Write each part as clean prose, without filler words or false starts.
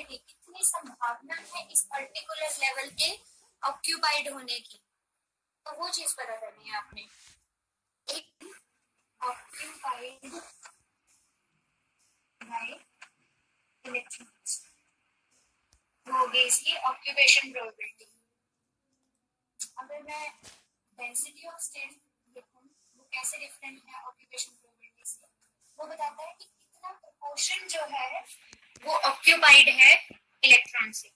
Probability, कितनी संभावना है इस पर्टिकुलर लेवल के ऑक्यूपाइड होने की, तो वो चीज पता करनी है आपने। एक ऑक्यूपाइड बाय इलेक्ट्रॉन्स, वो हो गई इसकी ऑक्यूपेशन प्रोबेबिलिटी। अगर मैं डेंसिटी ऑफ स्टेट लिखूं, वो कैसे डिफरेंट है ऑक्यूपेशन प्रोबेबिलिटी से, वो बताता है कि कितना प्रोपोर्शन जो है वो ऑक्यूपाइड है इलेक्ट्रॉन से।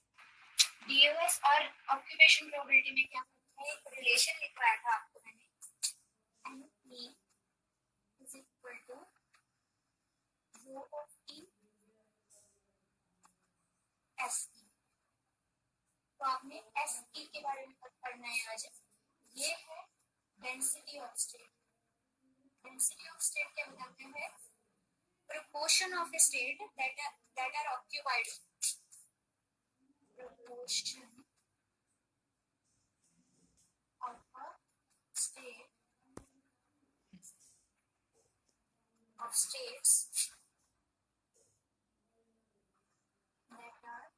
डीओएस और ऑक्यूपेशन प्रोबेबिलिटी में क्या होता है, एक रिलेशन लिखवाया था आपको मैंने, E is equal to rho of E SE। तो आपने SE के बारे में पढ़ना है आज। ये है density of state. Density of state क्या बताते हैं, proportion of a state that are occupied, proportion of a state of states that are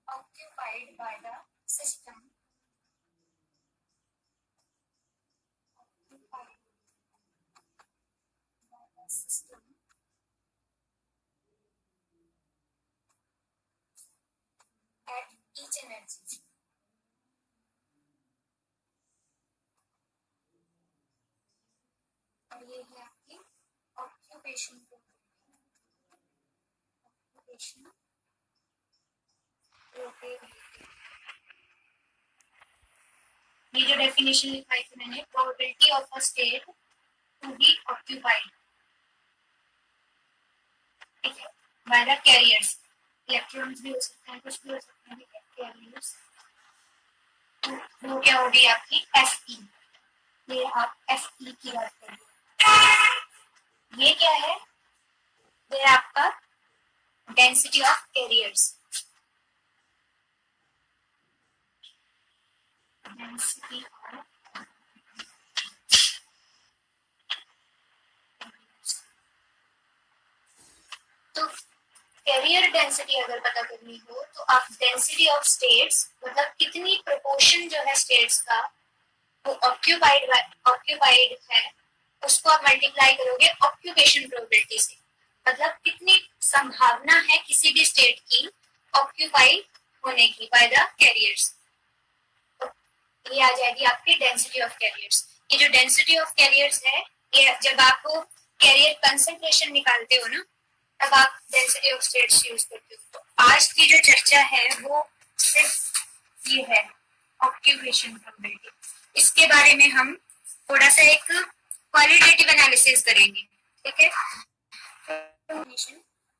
occupied by the system, occupied by the system at each energy। और ये है आपकी occupation occupation ये जो definition लिखाई थी मैंने, probability of a state to be occupied, ठीक है, बाय द कैरियर्स। इलेक्ट्रॉन्स भी हो सकते हैं, कुछ भी हो सकते हैं, कैरियर्स। तो वो क्या होगी आपकी Fe। ये आप Fe की बात करिए। ये क्या है, ये आपका density of carriers, density of तो कैरियर डेंसिटी अगर पता करनी हो तो आप डेंसिटी ऑफ स्टेट्स, मतलब कितनी प्रोपोर्शन जो है स्टेट्स का वो ऑक्यूपाइड है, उसको आप मल्टीप्लाई करोगे ऑक्यूपेशन प्रोबेबिलिटी से, मतलब कितनी संभावना है किसी भी स्टेट की ऑक्यूपाइड होने की बाय द कैरियर्स। तो ये आ जाएगी आपकी डेंसिटी ऑफ कैरियर्स। ये जो डेंसिटी ऑफ कैरियर्स है, ये जब आप कैरियर कंसंट्रेशन निकालते हो ना, तब आप डेंसिटी ऑफ स्टेट्स यूज करते हो। तो आज की जो चर्चा है वो सिर्फ ये है ऑक्यूपेशन प्रोबेबिलिटी। इसके बारे में हम थोड़ा सा एक क्वालिटेटिव एनालिसिस करेंगे, ठीक है।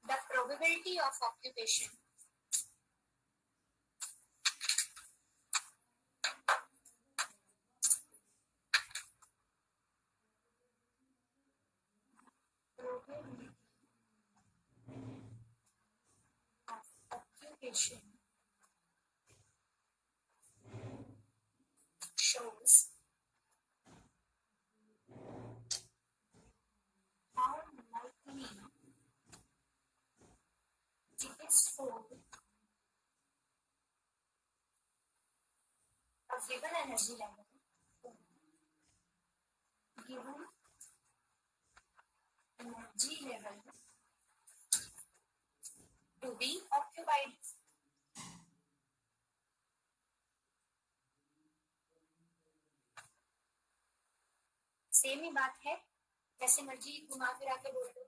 The probability of occupation, occupation shows how likely it is for a given energy level, given energy level to be occupied। Same ही बात है, जैसे मर्जी घुमा फिरा के बोल दो।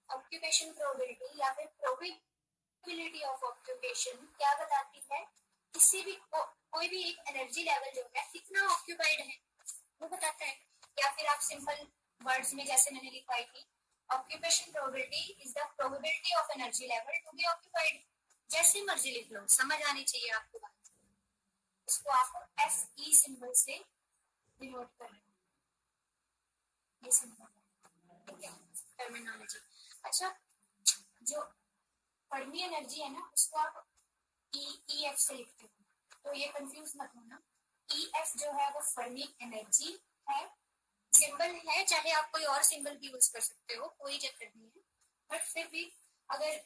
ऑक्यूपेशन प्रोबेबिलिटी या फिर प्रोबेबिलिटी ऑफ ऑक्यूपेशन क्या बताती है, किसी भी कोई भी एक एनर्जी लेवल जो है कितना ऑक्यूपाइड है वो बताता है। या फिर आप सिंपल वर्ड्स में जैसे मैंने लिखवाई थी, occupation probability is the probability of energy level to be occupied. जैसे मर्जी लिख लो, समझ आनी चाहिए आपको बात। इसको आप Fe सिंबल से डिनोट कर लो, ये सिंपल है, टर्मिनोलॉजी। अच्छा, जो फर्मी एनर्जी है ना, उसको आप EF से लिखते हो, तो ये कंफ्यूज मत होना। EF जो है वो फर्मी एनर्जी है, सिंबल है, चाहे आप कोई और सिंबल भी यूज कर सकते हो, कोई चक्कर नहीं है, बट फिर भी अगर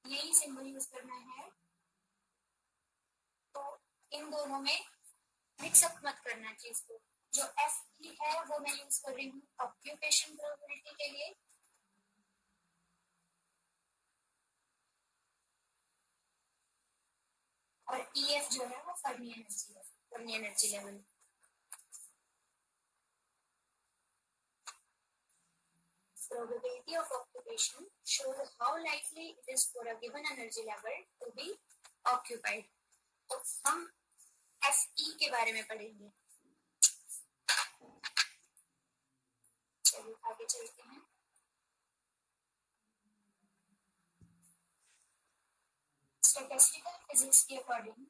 यही सिंबल यूज करना है तो इन दोनों में मिक्सअप मत करना चीज को। जो एफ ई है वो मैं यूज कर रही हूँ ऑक्यूपेशन प्रोबेबिलिटी के लिए, और ई एफ जो है वो Fermi energy level. Probability of occupation shows how likely it is for a given energy level to be occupied. तो हम FE के बारे में पढ़ेंगे। चलिए आगे चलते हैं। Statistical physics के अकॉर्डिंग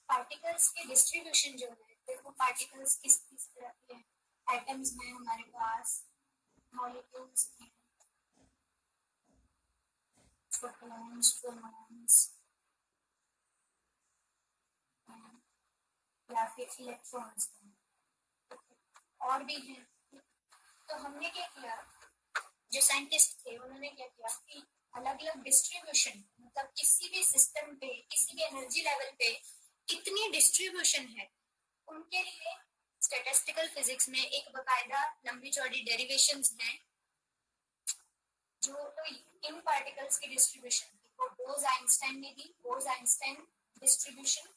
पार्टिकल्स के डिस्ट्रीब्यूशन जो है, देखो पार्टिकल्स किस किस तरह के हैं, एटम्स में हमारे पास, मॉलिक्यूल्स में प्रोटॉन्स, प्रोटॉन्स या फिर इलेक्ट्रॉन्स और भी हैं। तो हमने क्या किया, जो साइंटिस्ट थे उन्होंने क्या किया कि अलग अलग डिस्ट्रीब्यूशन, मतलब किसी भी सिस्टम पे, किसी भी एनर्जी लेवल पे कितनी डिस्ट्रीब्यूशन है, उनके लिए स्टैटिस्टिकल फिजिक्स में एक बकायदा लंबी चौड़ी डेरिवेशंस हैं जो तो इन पार्टिकल्स की डिस्ट्रीब्यूशन थी वो बोज आइंस्टाइन ने दी। बोज आइंस्टाइन डिस्ट्रीब्यूशन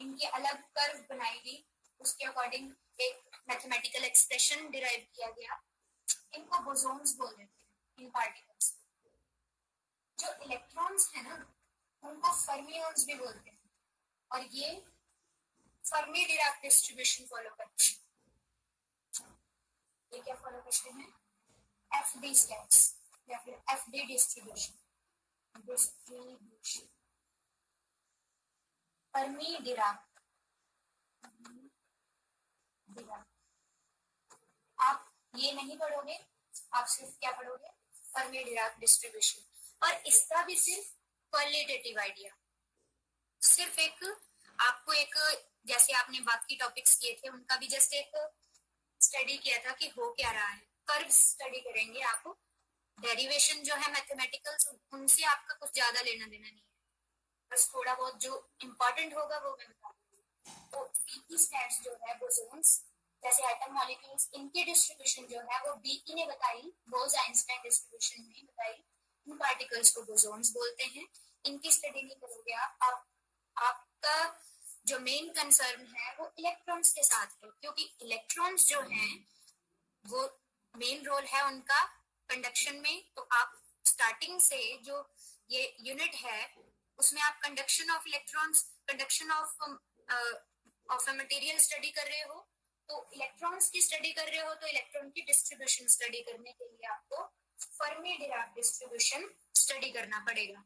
इनकी अलग कर्व बनाई गई, उसके अकॉर्डिंग एक मैथमेटिकल एक्सप्रेशन डिराइव किया गया। इनको बोसोन्स बोल देते हैं इन पार्टिकल्स। जो इलेक्ट्रॉन्स है ना उनको फर्मियंस भी बोलते हैं, और ये फर्मी डिराक डिस्ट्रीब्यूशन फॉलो करते हैं। ये क्या फॉलो करते हैं, एफ डी स्टेप्स या फिर F D distribution. Fermi Dirac, आप ये नहीं पढ़ोगे, आप सिर्फ क्या पढ़ोगे, फर्मी डिराक डिस्ट्रीब्यूशन। और इसका भी सिर्फ क्वालिटेटिव आइडिया, सिर्फ एक आपको एक, जैसे आपने बाकी टॉपिक्स किए थे उनका भी जस्ट एक स्टडी किया था कि हो क्या रहा है, कर्व स्टडी करेंगे आप। डेरिवेशन जो है मैथमेटिकल, उनसे आपका कुछ ज्यादा लेना देना नहीं है, बस थोड़ा बहुत जो इम्पोर्टेंट होगा वो मैं बता दूंगी। तो बीकी स्टैट्स जो है बोसोन्स जैसे एटम मॉलिक्यूल्स, इनकी डिस्ट्रीब्यूशन जो है वो बीकी ने बताई, बोज आइंस्टाइन डिस्ट्रीब्यूशन ने बताई। इन पार्टिकल्स को बोसोन्स बोलते हैं। इनकी स्टडी नहीं करोगे आप आपका जो मेन कंसर्न है वो इलेक्ट्रॉन्स के साथ है, क्योंकि इलेक्ट्रॉन्स जो हैं वो मेन रोल है उनका कंडक्शन में। तो आप स्टार्टिंग से जो ये यूनिट है उसमें आप conduction of electrons, conduction of a material study कर रहे हो, तो इलेक्ट्रॉन्स की स्टडी कर रहे हो, तो इलेक्ट्रॉन की डिस्ट्रीब्यूशन स्टडी करने के लिए आपको फर्मी डिराक डिस्ट्रीब्यूशन स्टडी करना पड़ेगा।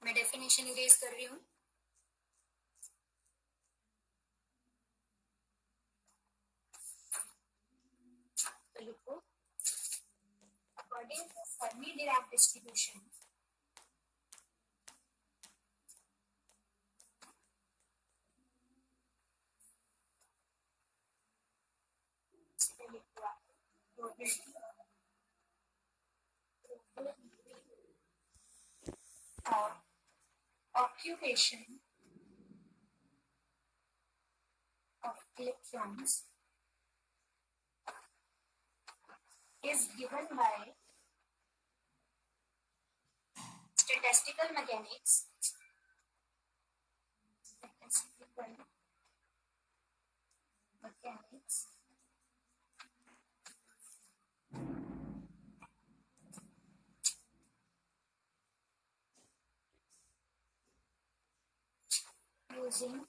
मैं डेफिनेशन इरेज कर रही हूँ। तो लिखो, according to Fermi Dirac distribution, or occupation of electrons is given by statistical mechanics using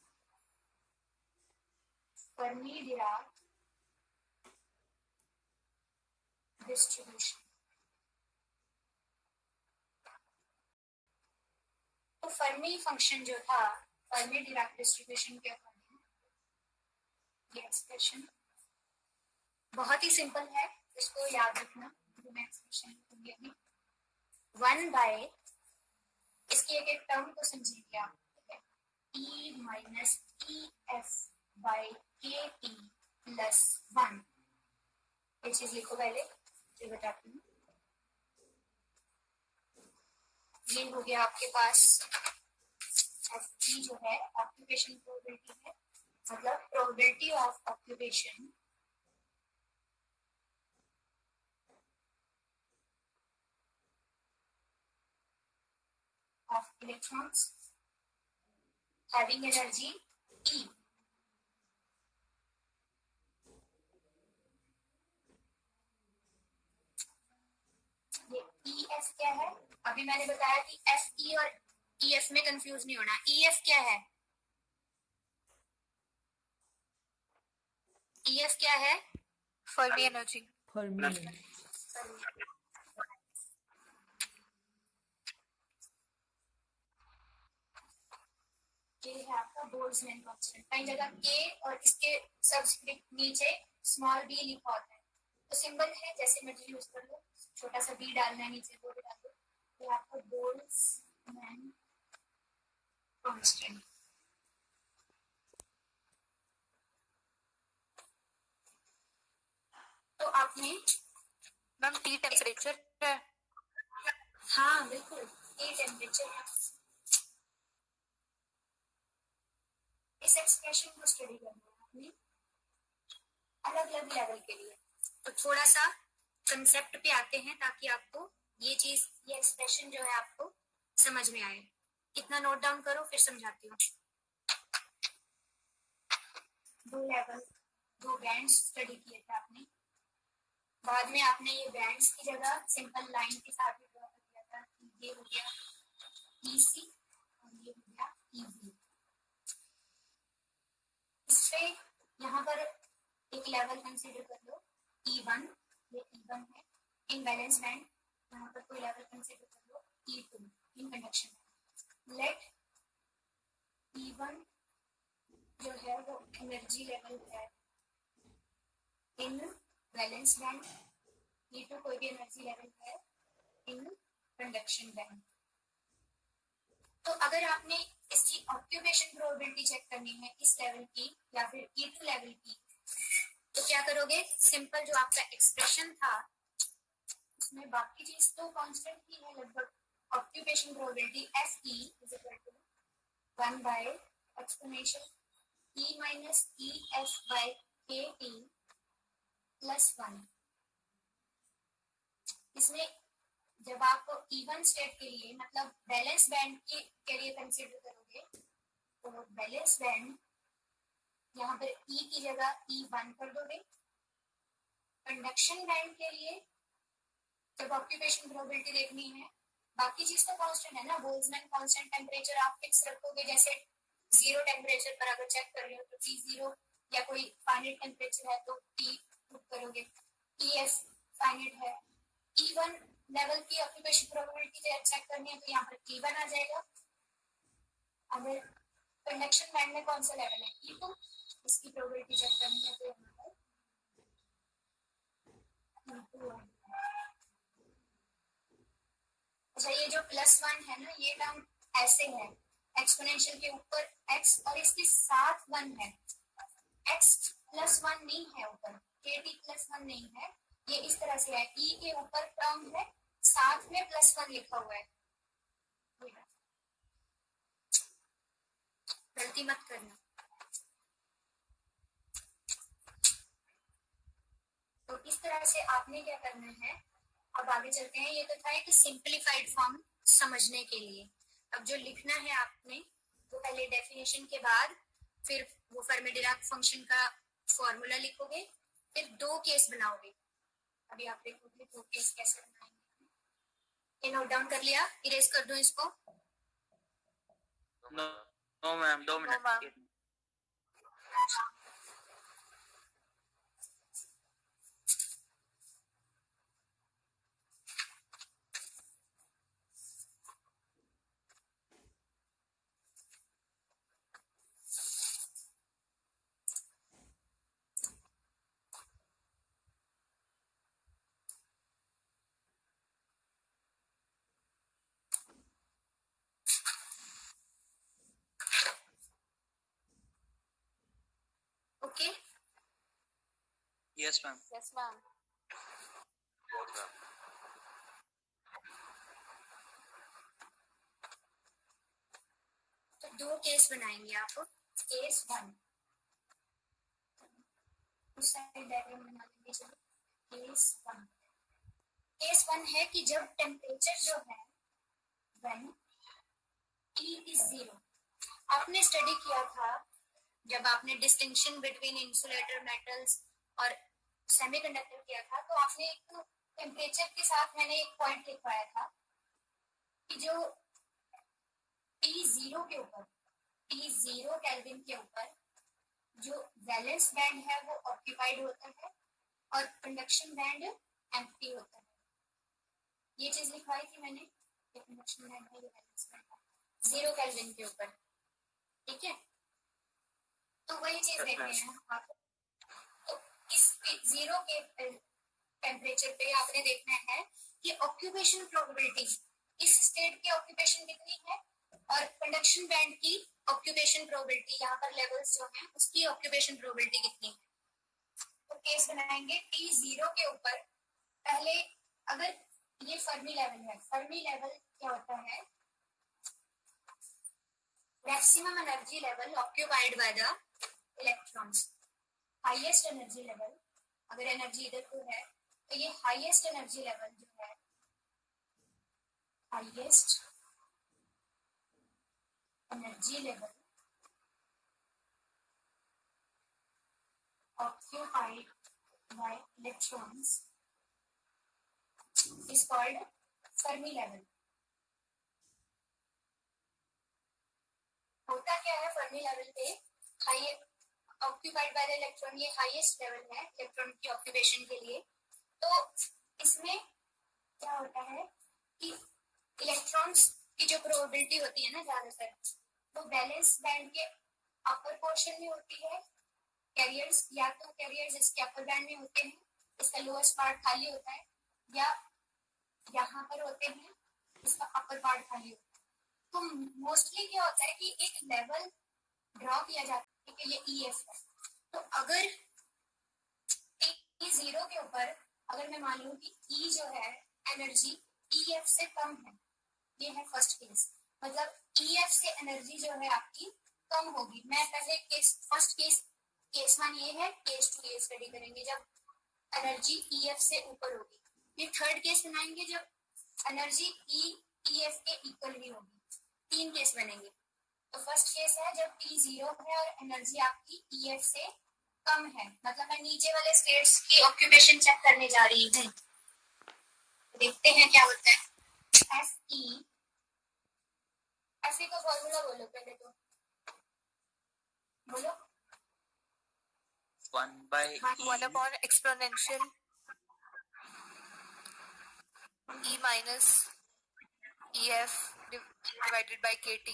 Fermi-Dirac distribution। तो फर्मी फंक्शन जो था फर्मी डिराक डिस्ट्रीब्यूशन के अकॉर्डिंग, ये एक्सप्रेशन बहुत ही सिंपल है, इसको याद रखना। मैं एक्सप्रेशन लिखूंगी अभी। 1 बाय, इसकी एक एक टर्म को समझिए आप, E minus E F by के टी प्लस 1, ये चीज लिखो पहले, फिर बताती हूँ। ये हो गया आपके पास एफ टी जो है ऑक्यूपेशन प्रोबेबिलिटी है, मतलब probability of occupation of electrons having energy E. ये ई एफ क्या है? अभी मैंने बताया कि एफ ई और ई एफ में कंफ्यूज नहीं होना। ई एफ क्या है? ई एफ क्या है? Fermi energy. ये है आपका बोल्ट्जमैन कांस्टेंट। कई जगह के और इसके सबस्क्रिप्ट नीचे स्मॉल बी लिखा होता है, तो सिंबल है जैसे मर्जी यूज कर लो, छोटा सा बी डालना है नीचे वो भी डाल दो, तो आपका बोल्ट्जमैन कांस्टेंट। तो आपने मैम टी टेम्परेचर है। हाँ बिल्कुल, ये टेम्परेचर है। इस एक्सप्रेशन को स्टडी करना है आपने अलग अलग लेवल के लिए। तो थोड़ा सा कंसेप्ट पे आते हैं ताकि आपको ये चीज, ये एक्सप्रेशन जो है आपको समझ में आए। इतना नोट डाउन करो, फिर समझाती हूँ। दो लेवल, दो बैंड्स स्टडी किए थे आपने, बाद में आपने ये बैंड्स की जगह सिंपल लाइन के साथ भी ड्रॉ कर दिया था। ये हो गया EC और ये हो गया EB। इससे यहाँ पर एक लेवल कंसीडर कर लो E1, ये E1 है इन बैलेंस बैंड। यहाँ पर कोई लेवल कंसीडर कर लो E2 in conduction band. Let E1 जो है वो एनर्जी लेवल है इन बैलेंस बैंड, E2 कोई भी एनर्जी लेवल है इन कंडक्शन बैंड। तो अगर आपने इसकी ऑक्यूपेशन प्रोबेबिलिटी चेक करनी है इस लेवल की या फिर E2 लेवल की, तो क्या करोगे? सिंपल जो आपका एक्सप्रेशन था उसमें बाकी चीज तो कांस्टेंट ही है लगभग। Occupation probability FE is equal to 1 by exponential E minus EF by KT plus 1। इसमें जब आप इवन स्टेट के लिए मतलब बैलेंस बैंड के लिए कंसीडर करोगे, तो बैलेंस बैंड यहाँ पर E की जगह E1 कर दोगे। कंडक्शन बैंड के लिए जब ऑक्यूपेशन प्रोबेबिलिटी देखनी है, बाकी चीज तो कांस्टेंट है ना, बोल्ट्जमैन कांस्टेंट टेम्परेचर आप फिक्स रखोगे। जैसे 0 टेम्परेचर पर अगर चेक कर रहे हो तो T0, या कोई फाइनाइट टेम्परेचर है तो T पुट करोगे। EF फाइनाइट है। E1 लेवल की ऑक्यूपेशन प्रोबेबिलिटी चेक करनी है तो यहाँ पर T1 आ जाएगा। अगर कंडक्शन बैंड में कौन सा लेवल है E2, इसकी प्रोबेबिलिटी चेक करनी है तो यहाँ पर E2 अच्छा, ये जो +1 है ना, ये टर्म ऐसे है, एक्सपोनेंशियल के ऊपर x और इसके साथ 1 है। x +1 नहीं है ऊपर, KT +1 नहीं है, ये इस तरह से है। E के ऊपर टर्म है, साथ में +1 लिखा हुआ है। गलती मत करना। तो इस तरह से आपने क्या करना है, अब आगे चलते हैं। ये तो था एक सिंपलीफाइड फॉर्म समझने के लिए। अब जो लिखना है आपने वो पहले डेफिनेशन के बाद फिर वो फर्मी-डिराक फंक्शन का फॉर्मूला लिखोगे, फिर दो केस बनाओगे। अभी आप देखोगे दो केस कैसे बनाएंगे। ये नोट डाउन कर लिया? इरेज कर दूं इसको? No ma'am, 2 minute. Okay Yes, ma'am. Yes, ma'am. तो दो केस बनाएंगे आप। केस 1 उस साइड डायग्राम बना लेंगे। चलो केस 1 है कि जब टेम्परेचर जो है व्हेन T इज 0। आपने स्टडी किया था जब आपने डिस्टिंक्शन बिटवीन इंसुलेटर मेटल्स और सेमीकंडक्टर किया था, तो आपने एक टेम्परेचर के साथ मैंने एक पॉइंट लिखवाया था कि जो T0 के ऊपर, T0 केल्विन के ऊपर जो वैलेंस बैंड है वो ऑक्यूपाइड होता है और कंडक्शन बैंड एम्प्टी होता है। ये चीज लिखवाई थी मैंने, ये कंडक्शन बैंड है, ये वैलेंस बैंड है 0 केल्विन के ऊपर। ठीक है, तो वही चीज देख रहे हैं आप। तो इस 0 के टेम्परेचर पे आपने देखना है कि ऑक्यूपेशन प्रोबेबिलिटी, इस स्टेट की ऑक्यूपेशन कितनी है और कंडक्शन बैंड की ऑक्यूपेशन प्रोबेबिलिटी, यहाँ पर लेवल्स जो हैं उसकी ऑक्यूपेशन प्रोबेबिलिटी कितनी है। तो केस बनाएंगे T0 के ऊपर। पहले अगर ये फर्मी लेवल है, फर्मी लेवल क्या होता है, maximum energy level occupied by the electrons. Highest energy level, अगर एनर्जी इधर को है तो ये हाईएस्ट एनर्जी लेवल जो है, highest energy level occupied by electrons is called Fermi level। होता क्या है फर्मी लेवल पे, high occupied by the electron, ये हाईएस्ट लेवल है इलेक्ट्रॉन की ऑक्यूपेशन के लिए। तो इसमें क्या होता है कि इलेक्ट्रॉन्स की जो प्रोबेबिलिटी होती है ना ज्यादातर, वो बैलेंस बैंड के अपर पोर्शन में होती है। कैरियर्स, या तो कैरियर्स इसके अपर बैंड में होते हैं, इसका लोएस्ट पार्ट खाली होता है, या यहाँ पर होते हैं, इसका अपर पार्ट खाली होता है। तो मोस्टली क्या होता है कि एक लेवल ड्रॉ किया जाता है कि ये EF है। तो अगर T0 के ऊपर अगर मैं मान लूं कि E जो है एनर्जी EF से कम है, ये है फर्स्ट केस, मतलब EF से एनर्जी जो है आपकी कम होगी। मैं पहले केस, फर्स्ट केस 1 ये है, केस 2 ये स्टडी करेंगे जब एनर्जी EF से ऊपर होगी। ये थर्ड केस बनाएंगे जब एनर्जी EF के इक्वल भी होगी। 3 केस बनेंगे। तो फर्स्ट केस है जब T0 है और एनर्जी आपकी EF से कम है, मतलब मैं नीचे वाले स्टेट्स की ऑक्यूपेशन चेक करने जा रही हूँ। देखते हैं क्या होता है। FE का फॉर्मूला बोलो पहले, तो बोलो। 1 upon exponential E minus EF divided by KT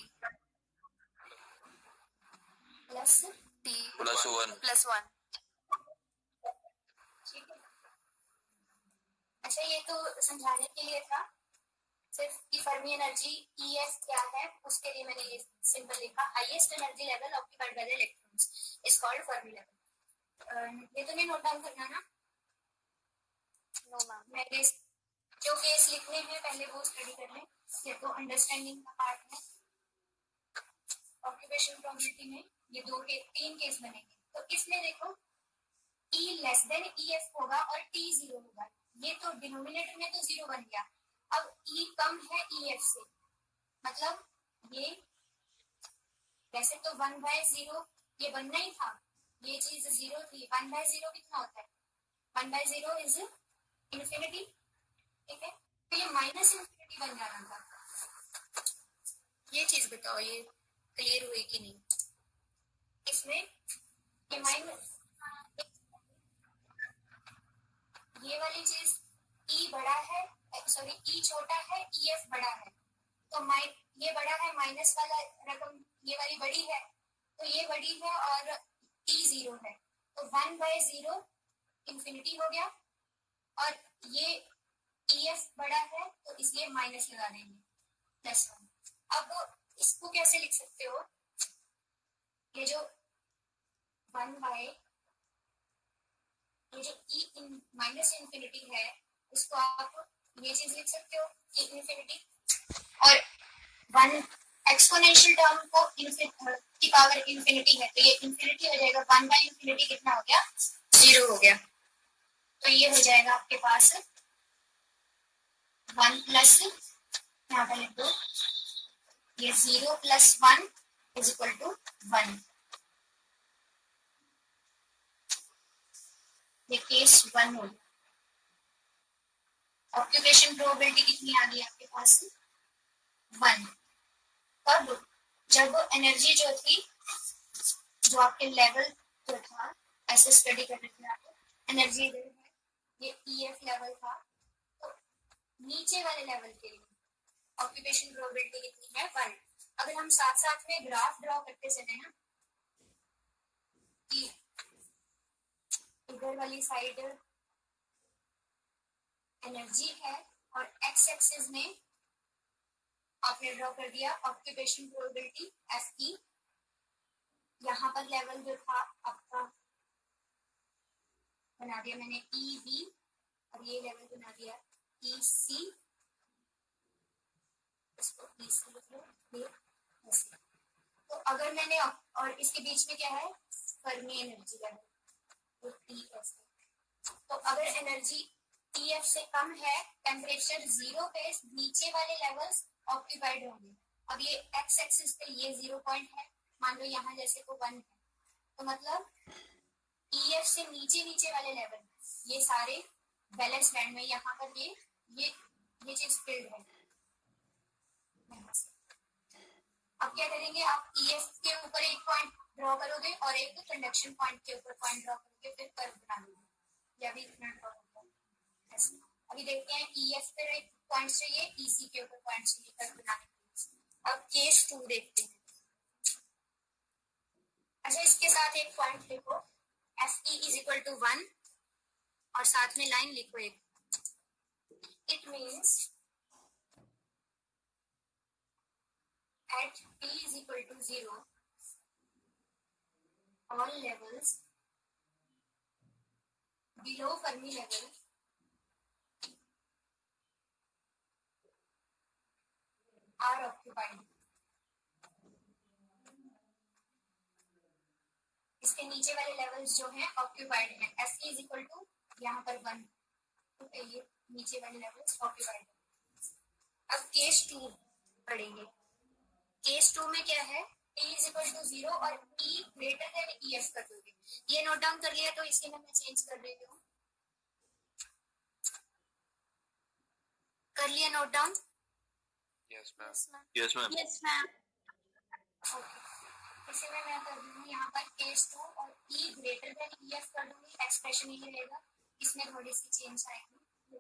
plus T Plus 1. plus 1। ठीक है। अच्छा, ये तो समझाने के लिए था सिर्फ कि फर्मी एनर्जी EF क्या है, उसके लिए मैंने ये सिंपल लिखा, highest energy level occupied by the electrons is called Fermi level. ये तो नहीं नोट डाउन करना ना? No ma'am. मैंने जो केस लिखने हैं पहले वो स्टडी कर लें, ये तो अंडरस्टैंडिंग का पार्ट है। ऑक्यूपेशन प्रोबेबिलिटी में ये 3 केस बनेंगे। तो इसमें देखो E लेस देन EF होगा और T 0 होगा। ये तो डिनोमिनेटर में तो 0 बन गया। अब E कम है EF से, मतलब ये वैसे तो 1/0 ये बनना ही था, ये चीज 0 थी। 1/0 कितना होता है? 1/0 इज इन्फिनिटी। ठीक है, तो ये माइनस इन्फिनिटी बन जाना था। ये चीज बताओ ये क्लियर हुई कि नहीं? इसमें ये माइनस, ये वाली चीज E बड़ा है, सॉरी E छोटा है, EF बड़ा है, तो ये बड़ा है, माइनस वाला रकम ये वाली बड़ी है, तो ये बड़ी है और T 0 है, तो 1/0 इन्फिनिटी हो गया। और ये EF बड़ा है तो इसलिए माइनस लगा देंगे, +1। अब इसको कैसे लिख सकते हो? ये जो 1/0 ये जो ई इन माइनस इन्फिनिटी है उसको आप ये चीज लिख सकते हो ई इन्फिनिटी, और वन एक्सपोनेंशियल टर्म को की पावर इन्फिनिटी है तो ये इन्फिनिटी हो जाएगा, वन बाई इन्फिनिटी कितना हो गया, 0 हो गया। तो ये हो जाएगा आपके पास 1 प्लस, यहाँ पर लिख दो, ये 0 प्लस 1 इज इक्वल टू 1। ये केस 1 हो गया। ऑक्यूपेशन प्रोबेबिलिटी कितनी आ गई आपके पास, 1। कब, जब एनर्जी जो थी, जो आपके लेवल जो था, ऐसे स्टडी कर रहे थे आप, एनर्जी इधर है, ये ईएफ लेवल था, तो नीचे वाले लेवल के लिए ऑक्यूपेशन प्रोबेबिलिटी कितनी है, 1। अगर हम साथ साथ में ग्राफ ड्रॉ करते चले ना, कि इधर वाली साइड एनर्जी है और एक्स एक्सिस में आपने ड्रॉ कर दिया ऑक्यूपेशन प्रोबेबिलिटी एफ ई, यहाँ पर लेवल जो था आपका बना दिया मैंने ई बी, और ये लेवल बना दिया ई सी, इसको ई सी लिख लो, ये ऐसे। तो अगर मैंने, और इसके बीच में क्या है, फर्मी एनर्जी लेवल, तो टी एस। तो अगर एनर्जी टी एफ से कम है, टेम्परेचर 0 पे नीचे वाले लेवल्स ऑक्यूपाइड होंगे। अब ये एक्स एक्सिस पे ये 0 पॉइंट है, मान लो यहाँ जैसे को 1 है, तो मतलब ई एफ से नीचे नीचे वाले लेवल ये सारे बैलेंस बैंड में, यहाँ पर ये चीज फिल्ड है। अब क्या करेंगे, आप ई एफ के ऊपर एक पॉइंट ड्रॉ करोगे और एक कंडक्शन पॉइंट के ऊपर पॉइंट ड्रॉ करोगे, फिर कर्व बना लोगे, या भी इतना ड्रॉ होगा ऐसे। अभी देखते हैं ई एफ पर एक पॉइंट चाहिए, ई सी के ऊपर पॉइंट चाहिए कर्व बनाने के लिए। अब केस 2 देखते हैं। अच्छा, इसके साथ एक पॉइंट लिखो, F E is equal to 1, और साथ में लाइन लिखो एक, it means at t is equal to 0, all levels below Fermi level are occupied. इसके नीचे वाले लेवल्स जो हैं ऑक्यूपाइड हैं, एफ इज इक्वल टू यहाँ पर 1, तो ये नीचे वाले लेवल्स ऑक्यूपाइड हैं। अब केस 2 पढ़ेंगे। केस 2 में क्या है, t इज इक्वल टू 0 और e greater than E F कर दोगे। ये नोट डाउन कर लिया, तो इसके में मैं चेंज कर रही हूँ, कर लिया note down? Yes, ma'am. Yes, ma'am. Yes, ma'am. Okay, इसे मैं कर दूंगी यहाँ पर केस 2 और e greater than E F कर दूंगी, एक्सप्रेशन ये रहेगा, इसमें थोड़ी सी चेंज आएगी।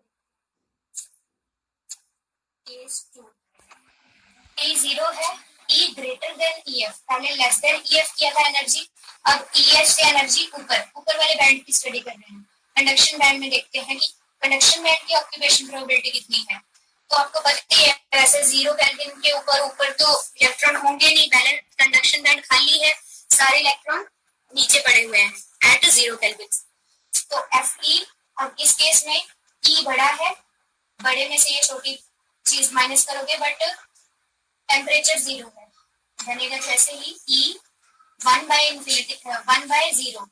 केस 2 t 0 है, e greater than E F, पहले लेस देन ई एफ किया था एनर्जी, अब ई एफ से एनर्जी ऊपर वाले बैंड की स्टडी कर रहे हैं। कंडक्शन बैंड में देखते हैं कि कंडक्शन बैंड की ऑक्यूपेशन प्रोबेबिलिटी कितनी है। तो आपको पता ही है, वैसे 0 केल्विन के ऊपर तो इलेक्ट्रॉन होंगे नहीं, बैलेंस कंडक्शन बैंड खाली है, सारे इलेक्ट्रॉन नीचे पड़े हुए हैं एट 0 केल्विन। तो एफ ई, अब इस केस में ई बड़ा है, बड़े में से ये छोटी चीज माइनस करोगे, बट टेम्परेचर 0 है, बनेगा जैसे ही ई 1 बाय इन्फिनिटी, 1 बाय 0,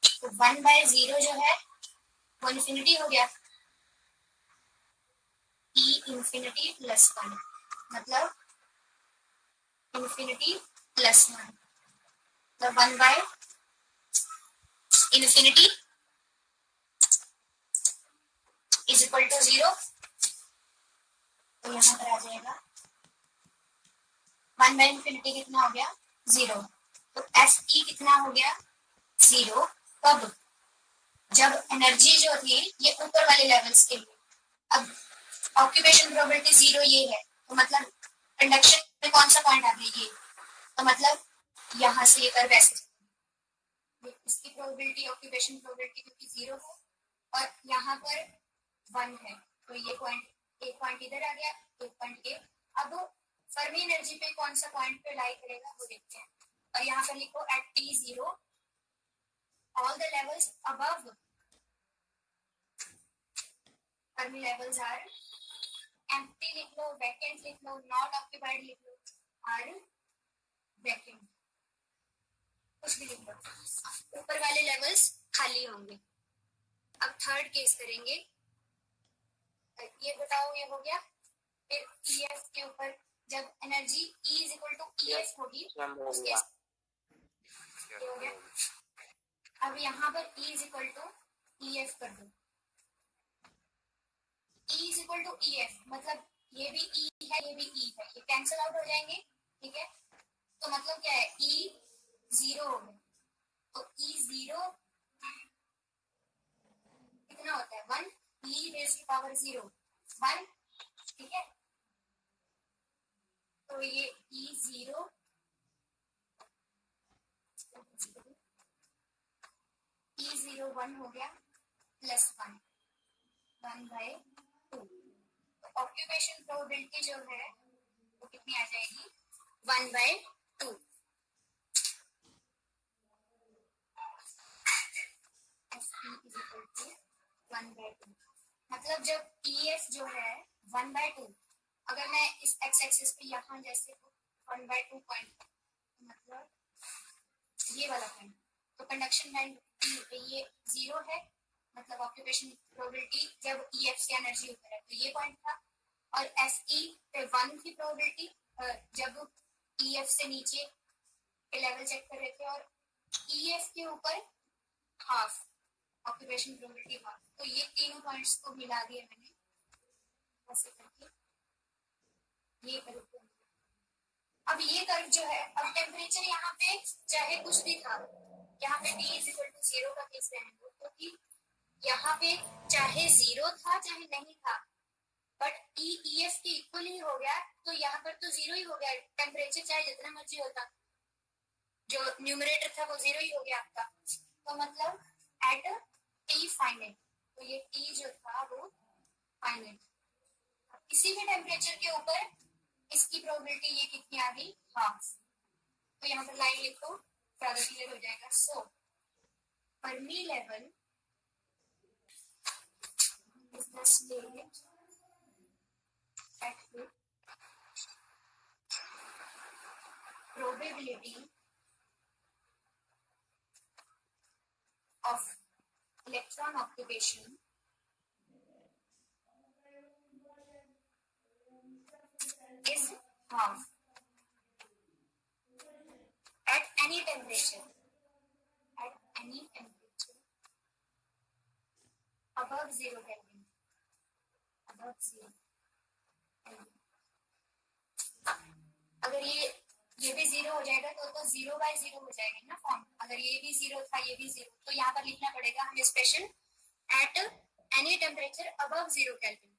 तो 1 बाय 0 जो है वो इन्फिनिटी हो गया, ई इन्फिनिटी प्लस 1, मतलब इन्फिनिटी प्लस 1, तो 1 by infinity is equal to 0, तो यहाँ पर आ जाएगा 1 बाय इन्फिनिटी कितना हो गया, 0। तो एफ ई कितना हो गया, 0। कब, जब एनर्जी जो थी ये ऊपर वाले लेवल्स के लिए, अब ऑक्यूपेशन प्रोबेबिलिटी 0 ये है, तो मतलब कंडक्शन में कौन सा पॉइंट आ गया, ये, तो मतलब यहाँ से ये कर्व ऐसे, इसकी प्रोबेबिलिटी ऑक्यूपेशन प्रोबेबिलिटी क्योंकि 0 है और यहाँ पर 1 है, तो ये पॉइंट, एक पॉइंट इधर आ गया, एक पॉइंट ये। अब फर्मी एनर्जी पे कौन सा पॉइंट पे लाई करेगा वो देखते हैं, और यहाँ पर लिखो at t 0 all the levels above Fermi levels are empty लिख लो, वैकेंट लिख लो, नॉट ऑक्यूपाइड लिख लो, आर वैकेंट, कुछ भी लिख लो, ऊपर वाले लेवल्स खाली होंगे। अब थर्ड केस करेंगे, ये बताओ ये हो गया। फिर EF के ऊपर जब energy E is equal to EF होगी उसके ये हो गया। अब यहाँ पर E is equal to EF कर दो, E is equal to EF मतलब ये भी E है ये भी E है, ये कैंसिल आउट हो जाएंगे, ठीक है। तो मतलब क्या है, E 0 हो गया, तो E 0 कितना होता है 1 E रेज़ टू पावर 0 1, ठीक है। तो ये E0 E0 1 हो गया प्लस 1 1/2। तो ऑक्यूपेशन प्रोबेबिलिटी जो है वो कितनी आ जाएगी 1/2। मतलब जब EF जो है 1/2, अगर मैं इस x एक्सिस पे यहाँ जैसे 1/2 पॉइंट, मतलब ये वाला पॉइंट, तो कंडक्शन बैंड ये 0 है, मतलब ऑक्यूपेशन प्रोबेबिलिटी जब EF से एनर्जी ऊपर है तो ये पॉइंट था। और SE पे 1 की प्रोबेबिलिटी जब EF से नीचे के लेवल चेक कर रहे थे, और EF के ऊपर हाफ ऑक्यूपेशन प्रोबेबिलिटी हाफ। तो ये तीनों पॉइंट्स को मिला दिया मैंने ऐसे करके, ये कर्व। अब ये कर्व जो है, अब टेम्परेचर यहाँ पे चाहे कुछ भी था, यहाँ पे T इज इक्वल टू 0 का केस रहने दो, क्योंकि यहाँ पे चाहे 0 था चाहे नहीं था, बट EF के इक्वल ही हो गया, तो यहाँ पर तो 0 ही हो गया। टेम्परेचर चाहे जितना मर्जी होता, जो न्यूमरेटर था वो 0 ही हो गया आपका। तो मतलब एट T फाइनाइट, तो ये T जो था वो फाइनाइट, किसी भी टेम्परेचर के ऊपर इसकी प्रोबेबिलिटी ये कितनी आ गई हाफ। तो यहाँ पर लाइन लिखो, ज्यादा क्लियर हो जाएगा। So Fermi level is the state at which probability of electron occupation is half at any temperature above 0 Kelvin, above 0 Kelvin। अगर ये भी 0 हो जाएगा तो 0/0 हो जाएगा ना फॉर्म। अगर ये भी 0 था ये भी 0, तो यहाँ पर लिखना पड़ेगा हमें special at any temperature above 0 kelvin.